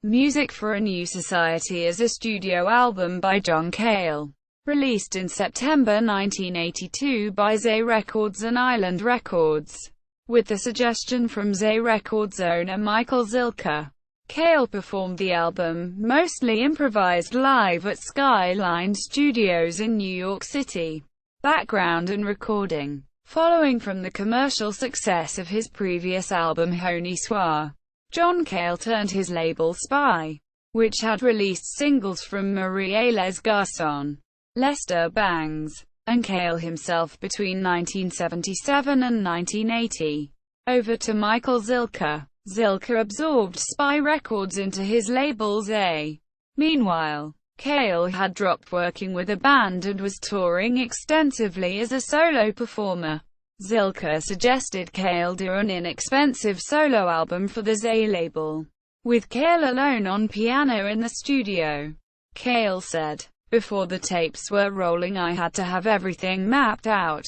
Music for a New Society is a studio album by John Cale, released in September 1982 by Zay Records and Island Records, with the suggestion from Zay Records owner Michael Zilkha. Cale performed the album, mostly improvised, live at Skyline Studios in New York City. Background and recording. Following from the commercial success of his previous album Honi Soit, John Cale turned his label Spy, which had released singles from Marie Les Garçons, Lester Bangs, and Cale himself between 1977 and 1980, over to Michael Zilkha. Zilkha absorbed Spy Records into his label Zay. Meanwhile, Cale had dropped working with a band and was touring extensively as a solo performer. Zilkha suggested Cale do an inexpensive solo album for the Zay label, with Cale alone on piano in the studio. Cale said, "Before the tapes were rolling, I had to have everything mapped out.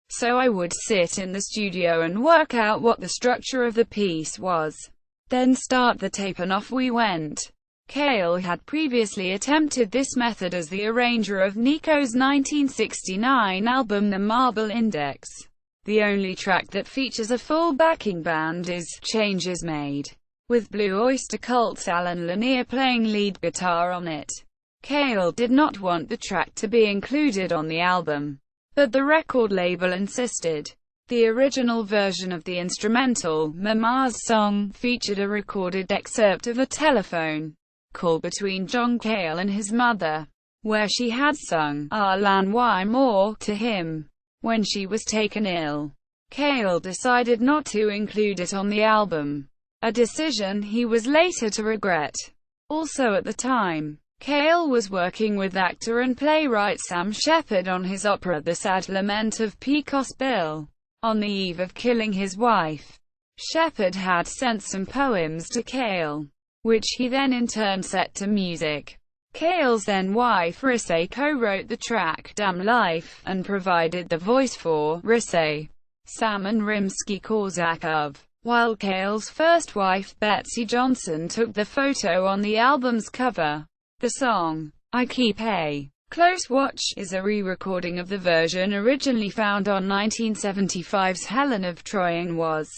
So I would sit in the studio and work out what the structure of the piece was. Then start the tape and off we went." Cale had previously attempted this method as the arranger of Nico's 1969 album The Marble Index. The only track that features a full backing band is "Changes Made," with Blue Oyster Cult's Alan Lanier playing lead guitar on it. Cale did not want the track to be included on the album, but the record label insisted. The original version of the instrumental, Mama's Song, featured a recorded excerpt of a telephone call between John Cale and his mother, where she had sung "Arlan Why More" to him when she was taken ill. Cale decided not to include it on the album, a decision he was later to regret. Also at the time, Cale was working with actor and playwright Sam Shepard on his opera The Sad Lament of Pecos Bill. On the eve of killing his wife, Shepard had sent some poems to Cale, which he then in turn set to music. Cale's then-wife Rissay co-wrote the track Damn Life, and provided the voice for Rissay, Sam and Rimsky-Korsakov, while Cale's first wife Betsy Johnson took the photo on the album's cover. The song, I Keep a Close Watch, is a re-recording of the version originally found on 1975's Helen of Troy and was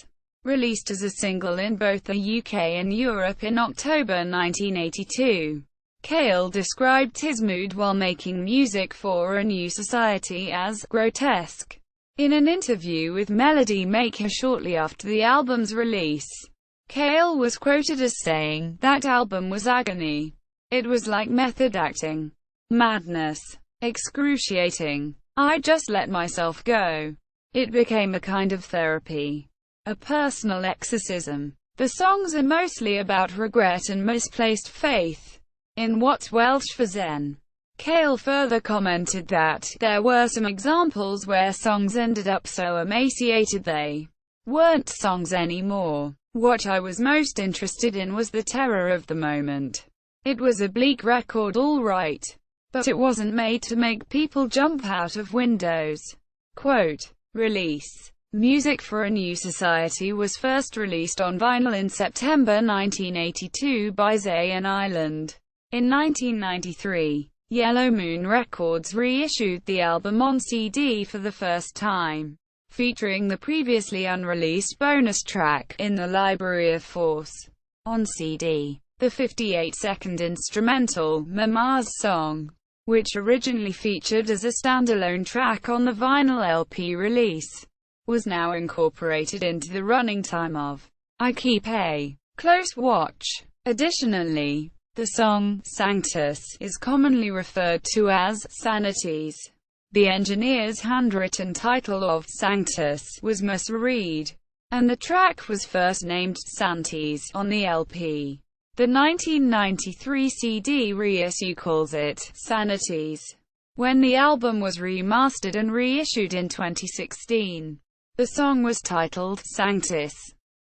released as a single in both the UK and Europe in October 1982. Cale described his mood while making music for A New Society as grotesque. In an interview with Melody Maker shortly after the album's release, Cale was quoted as saying, "That album was agony. It was like method acting. Madness. Excruciating. I just let myself go. It became a kind of therapy. A personal exorcism. The songs are mostly about regret and misplaced faith in what's Welsh for Zen." Cale further commented that, "There were some examples where songs ended up so emaciated they weren't songs anymore. What I was most interested in was the terror of the moment. It was a bleak record, all right, but it wasn't made to make people jump out of windows." Quote, release. Music for a New Society was first released on vinyl in September 1982 by Zay and Island. In 1993, Yellow Moon Records reissued the album on CD for the first time, featuring the previously unreleased bonus track, In the Library of Force. On CD, the 58-second instrumental, Mama's Song, which originally featured as a standalone track on the vinyl LP release, was now incorporated into the running time of I Keep a Close Watch. Additionally, the song, Sanctus, is commonly referred to as Sanities. The engineer's handwritten title of Sanctus was misread, and the track was first named Santies on the LP. The 1993 CD reissue calls it Sanities. When the album was remastered and reissued in 2016, the song was titled Sanctus,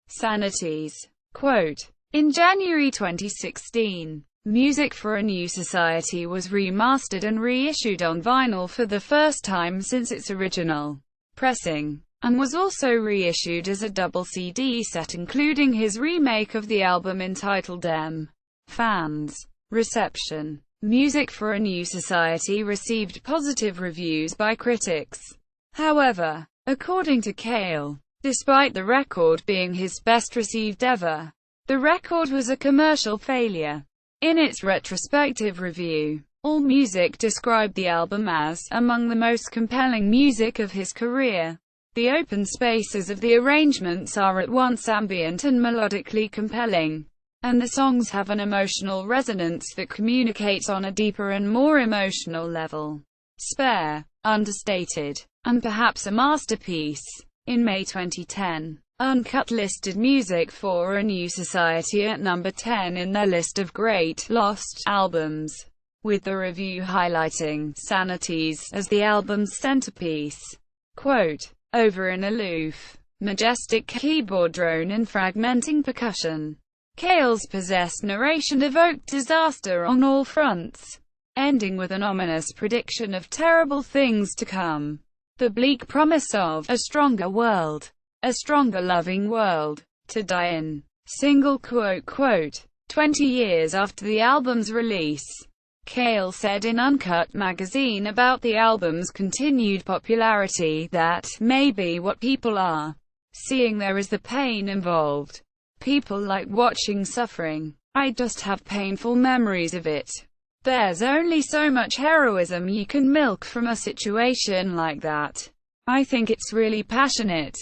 Sanities. Quote, in January 2016, Music for a New Society was remastered and reissued on vinyl for the first time since its original pressing, and was also reissued as a double CD set including his remake of the album entitled M. Fans. Reception. Music for a New Society received positive reviews by critics. However, according to Cale, despite the record being his best-received ever, the record was a commercial failure. In its retrospective review, AllMusic described the album as among the most compelling music of his career. The open spaces of the arrangements are at once ambient and melodically compelling, and the songs have an emotional resonance that communicates on a deeper and more emotional level. Spare, understated, and perhaps a masterpiece. In May 2010, Uncut listed Music for a New Society at number 10 in their list of Great Lost albums, with the review highlighting Sanities as the album's centerpiece. Quote, over an aloof, majestic keyboard drone and fragmenting percussion, Cale's possessed narration evoked disaster on all fronts, ending with an ominous prediction of terrible things to come. The bleak promise of a stronger world, a stronger loving world, to die in. Single quote. 20 years after the album's release, Cale said in Uncut magazine about the album's continued popularity that, maybe what people are seeing there is the pain involved. People like watching suffering. I just have painful memories of it. There's only so much heroism you can milk from a situation like that. I think it's really passionate,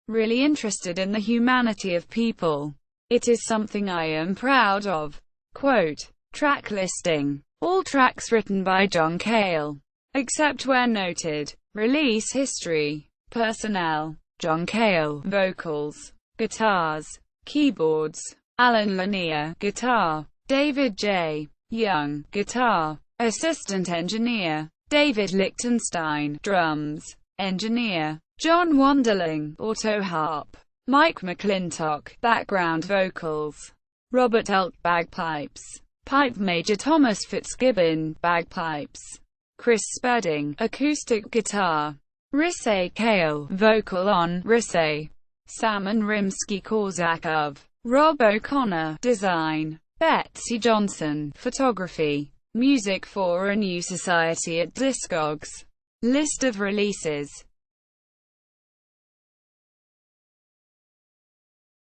really interested in the humanity of people. It is something I am proud of. Quote, track listing. All tracks written by John Cale, except where noted. Release history. Personnel. John Cale, vocals, guitars, keyboards. Alan Lanier, guitar. David J. Young, guitar. Assistant engineer. David Lichtenstein, drums. Engineer. John Wanderling, auto harp. Mike McClintock, background vocals. Robert Elk, bagpipes. Pipe major. Thomas Fitzgibbon, bagpipes. Chris Spedding, acoustic guitar. Rissay Cale, vocal on Rissay. Salmon Rimsky-Korsakov. Rob O'Connor, design. Betsy Johnson, photography. Music for a New Society at Discogs. List of releases.